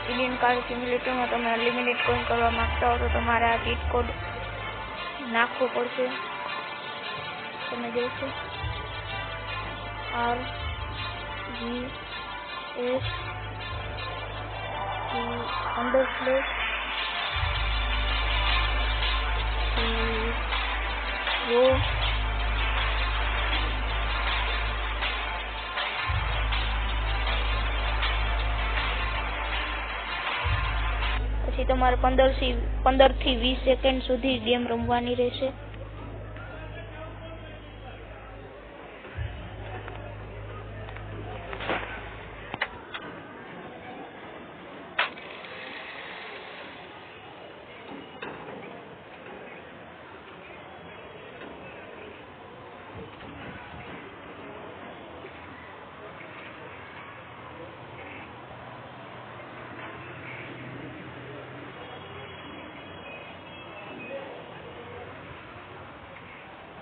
Indian car simulator में તમે unlimited coin કરવા માંગતા હો તો તમારે આ ચીટ કોડ નાખવો પડશે। તમે જોશો RGS પછી તમારે 15 થી 20 સેકન્ડ સુધી ગેમ રમવાની રહેશે।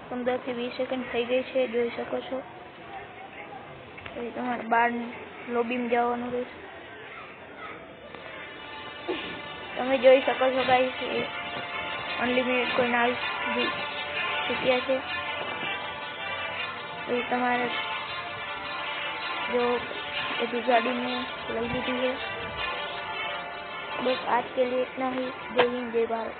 पंद्रह થી 20 સેકન્ડ થઈ ગઈ છે, જોઈ શકો છો। પછી તમારે બહાર લોબીમાં જવાનું રહેશે। તમે જોઈ શકો છો ગાઈસ કે અનલિમિટેડ કોઈન આવી ચૂક્યા છે। પછી તમારે जो अभी गाड़ी में लग लीजिए है। बस आज के लिए इतना ही। जय हिंद, जय भारत।